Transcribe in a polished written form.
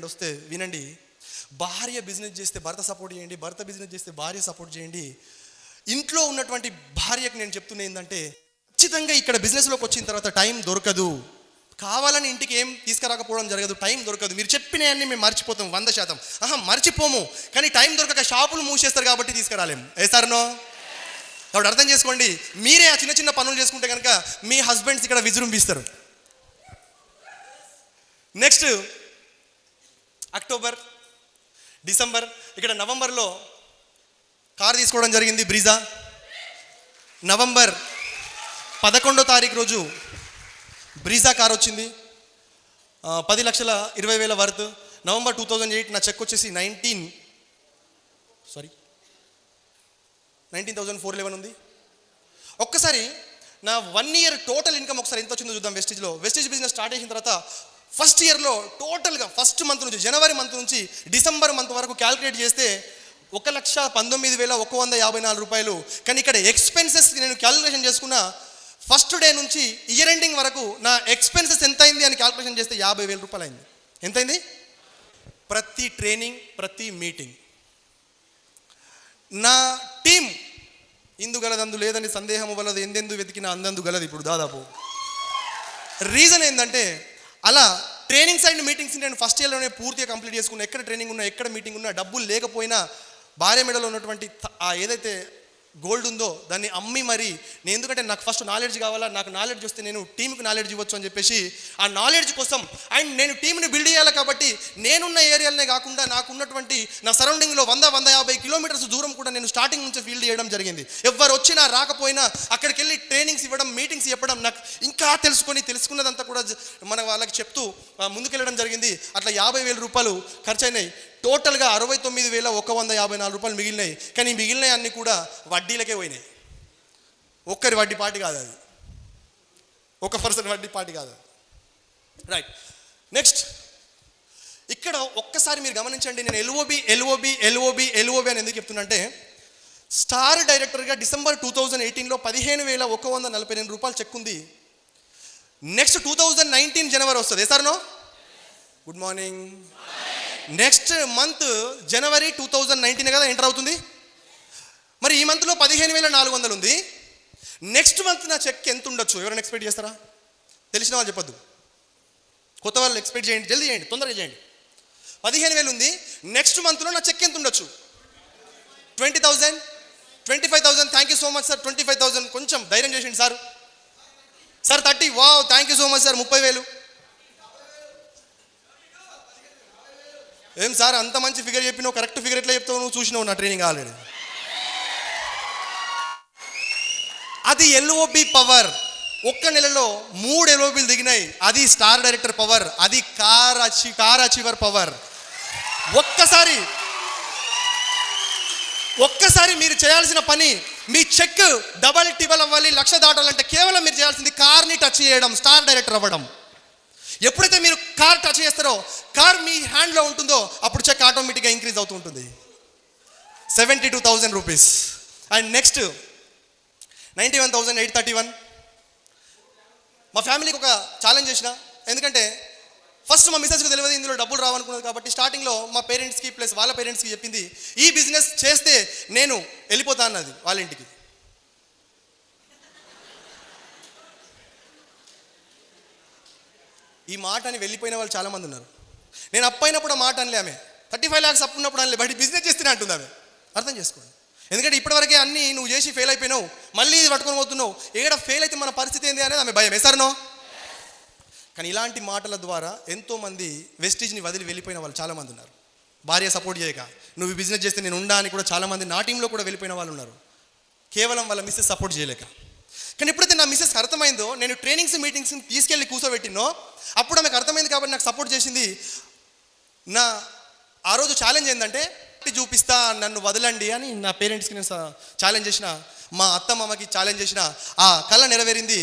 వస్తే వినండి. భార్య బిజినెస్ చేస్తే భర్త సపోర్ట్ చేయండి, భర్త బిజినెస్ చేస్తే భార్య సపోర్ట్ చేయండి. ఇంట్లో ఉన్నటువంటి భార్యకు నేను చెప్తున్నా ఏంటంటే, ఖచ్చితంగా ఇక్కడ బిజినెస్లోకి వచ్చిన తర్వాత టైం దొరకదు. కావాలని ఇంటికి ఏం తీసుకురాకపోవడం జరగదు, టైం దొరకదు. మీరు చెప్పినవన్నీ మేము మర్చిపోతాం 100%. మర్చిపోము, కానీ టైం దొరకక షాపులు మూసేస్తారు కాబట్టి తీసుకురాలేము. వేస్తారనో? కాబట్టి అర్థం చేసుకోండి, మీరే ఆ చిన్న చిన్న పనులు చేసుకుంటే కనుక మీ హస్బెండ్స్ ఇక్కడ విజృంభిస్తారు. నెక్స్ట్ అక్టోబర్, డిసెంబర్, ఇక్కడ నవంబర్లో కారు తీసుకోవడం జరిగింది, బ్రీజా. నవంబర్ 11వ తారీఖు రోజు బ్రీజా కార్ వచ్చింది, 10,20,000 వర్త్. నవంబర్ 2008 నా చెక్ వచ్చేసి 19,411 ఉంది. ఒక్కసారి నా 1 ఇయర్ టోటల్ ఇన్కమ్ ఒకసారి ఎంత వచ్చిందో చూద్దాం. వెస్టేజ్ బిజినెస్ స్టార్ట్ చేసిన తర్వాత ఫస్ట్ ఇయర్లో టోటల్గా ఫస్ట్ మంత్ నుంచి, జనవరి మంత్ నుంచి డిసెంబర్ మంత్ వరకు క్యాల్కులేట్ చేస్తే 1,19,154 రూపాయలు. కానీ ఇక్కడ ఎక్స్పెన్సెస్ నేను క్యాల్కులేషన్ చేసుకున్న ఫస్ట్ డే నుంచి ఇయర్ ఎండింగ్ వరకు నా ఎక్స్పెన్సెస్ ఎంత అయింది అని క్యాల్కులేషన్ చేస్తే 50,000 రూపాయలు అయింది. ఎంతైంది? ప్రతి ట్రైనింగ్, ప్రతి మీటింగ్ నా టీం ఇందు గలదు అందు లేదని సందేహము వలదు, ఎందెందు వెతికిన అందందు గలదు. ఇప్పుడు దాదాపు రీజన్ ఏంటంటే, అలా ట్రైనింగ్స్ అండ్ మీటింగ్స్ నేను ఫస్ట్ ఇయర్లోనే పూర్తిగా కంప్లీట్ చేసుకున్నా. ఎక్కడ ట్రైనింగ్ ఉన్నా, ఎక్కడ మీటింగ్ ఉన్నా, డబ్బులు లేకపోయినా భార్య మెడలో ఉన్నటువంటి ఆ ఏదైతే గోల్డ్ ఉందో దాన్ని అమ్మి మరి నేను, ఎందుకంటే నాకు ఫస్ట్ నాలెడ్జ్ కావాలా, నాకు నాలెడ్జ్ వస్తే నేను టీంకి నాలెడ్జ్ ఇవ్వచ్చు అని చెప్పేసి ఆ నాలెడ్జ్ కోసం అండ్ నేను టీంని బిల్డ్ చేయాలి కాబట్టి నేనున్న ఏరియాలనే కాకుండా నాకు ఉన్నటువంటి నా సరౌండింగ్లో 100-150 కిలోమీటర్స్ దూరం కూడా నేను స్టార్టింగ్ నుంచి ఫీల్డ్ చేయడం జరిగింది. ఎవరు వచ్చినా రాకపోయినా అక్కడికి వెళ్ళి ట్రైనింగ్స్ ఇవ్వడం, మీటింగ్స్ చెప్పడం, నాకు ఇంకా తెలుసుకున్నదంతా కూడా మన వాళ్ళకి చెప్తూ ముందుకెళ్ళడం జరిగింది. అట్లా 50,000 రూపాయలు ఖర్చు అయినాయి. టోటల్గా 69,154 రూపాయలు మిగిలినాయి. కానీ మిగిలినవి అన్నీ కూడా వడ్డీలకే పోయినాయి. ఒక్కరి వడ్డీ పార్టీ కాదు అది, ఒక పర్సన్ వడ్డీ పార్టీ కాదు అది. రైట్. నెక్స్ట్ ఇక్కడ ఒక్కసారి మీరు గమనించండి, నేను ఎల్ఓబి అని ఎందుకు చెప్తున్నా అంటే, స్టార్ డైరెక్టర్గా డిసెంబర్ 2018లో 15,142 రూపాయలు చెక్ ఉంది. నెక్స్ట్ 2019 జనవరి వస్తుంది. సార్నో? Good morning. నెక్స్ట్ మంత్ జనవరి 2019 కదా ఎంటర్ అవుతుంది. మరి ఈ మంత్లో 15,400 ఉంది. నెక్స్ట్ మంత్ నా చెక్ ఎంత ఉండొచ్చు? ఎవరైనా ఎక్స్పెక్ట్ చేస్తారా? తెలిసిన వాళ్ళు చెప్పొద్దు, కొత్త వాళ్ళు ఎక్స్పెక్ట్ చేయండి, జల్దీ చేయండి, తొందరగా చేయండి. 15,000 ఉంది. నెక్స్ట్ మంత్లో నా చెక్ ఎంత ఉండొచ్చు? 20,000, 25,000. Thank you so much sir. 25,000 కొంచెం ధైర్యం చేసింది sir. 30. Wow, thank you so much sir. 30,000. ఏం సార్ అంత మంచి ఫిగర్ చెప్పినావు, కరెక్ట్ ఫిగర్ ఎట్లా చెప్తావు? నువ్వు చూసినావు నా ట్రైనింగ్ ఆల్రెడీ. అది ఎల్ఓబి పవర్. ఒక్క నెలలో 3 ఎల్ఓబిలు దిగినాయి. అది స్టార్ డైరెక్టర్ పవర్, అది కార్ అచీవర్ పవర్. ఒక్కసారి మీరు చేయాల్సిన పని, మీ చెక్ డబల్ టిబల్ అవ్వాలి, 1,00,000 దాటాలంటే కేవలం మీరు చేయాల్సింది కార్ని టచ్ చేయడం, స్టార్ డైరెక్టర్ అవ్వడం. ఎప్పుడైతే మీరు కార్ టచ్ చేస్తారో, కార్ మీ హ్యాండ్లో ఉంటుందో, అప్పుడు చెక్ ఆటోమేటిక్గా ఇంక్రీజ్ అవుతూ ఉంటుంది. 72,000 రూపీస్. And next 91,831. మా ఫ్యామిలీకి ఒక ఛాలెంజ్ చేసిన, ఎందుకంటే ఫస్ట్ మా మిసెస్కి తెలియదు ఇందులో డబ్బులు రావనుకున్నది కాబట్టి స్టార్టింగ్లో మా పేరెంట్స్కి ప్లస్ వాళ్ళ పేరెంట్స్కి చెప్పింది, ఈ బిజినెస్ చేస్తే నేను వెళ్ళిపోతా అన్నది వాళ్ళ ఇంటికి. ఈ మాట అని వెళ్ళిపోయిన వాళ్ళు చాలామంది ఉన్నారు. నేను అప్పైనప్పుడు ఆ మాట అనలే, ఆమె 35 lakhs అప్పు ఉన్నప్పుడు అనలే, బట్ బిజినెస్ చేస్తేనే అంటుంది ఆమె. అర్థం చేసుకోండి, ఎందుకంటే ఇప్పటివరకే అన్నీ నువ్వు చేసి ఫెయిల్ అయిపోయినావు, మళ్ళీ ఇది పట్టుకొని పోతున్నావు, ఏడ ఫెయిల్ అయితే మన పరిస్థితి ఏంది అనేది ఆమె భయం. వేసారనో? కానీ ఇలాంటి మాటల ద్వారా ఎంతోమంది వెస్టీజ్ని వదిలి వెళ్ళిపోయిన వాళ్ళు చాలామంది ఉన్నారు. భార్య సపోర్ట్ చేయక నువ్వు బిజినెస్ చేస్తే నేను ఉండా అని కూడా చాలామంది నా టీంలో కూడా వెళ్ళిపోయిన వాళ్ళు ఉన్నారు, కేవలం వాళ్ళ మిస్సెస్ సపోర్ట్ చేయలేక. కానీ ఎప్పుడైతే నా మిస్సెస్ అర్థమైందో, నేను ట్రైనింగ్స్ మీటింగ్స్ తీసుకెళ్ళి కూర్చోబెట్టినో, అప్పుడు ఆమెకు అర్థమైంది కాబట్టి నాకు సపోర్ట్ చేసింది. నా ఆ రోజు ఛాలెంజ్ ఏంటంటే, చూపిస్తా నన్ను వదలండి అని నా పేరెంట్స్కి నేను ఛాలెంజ్ చేసిన, మా అత్తమ్మకి ఛాలెంజ్ చేసిన, ఆ కళ నెరవేరింది.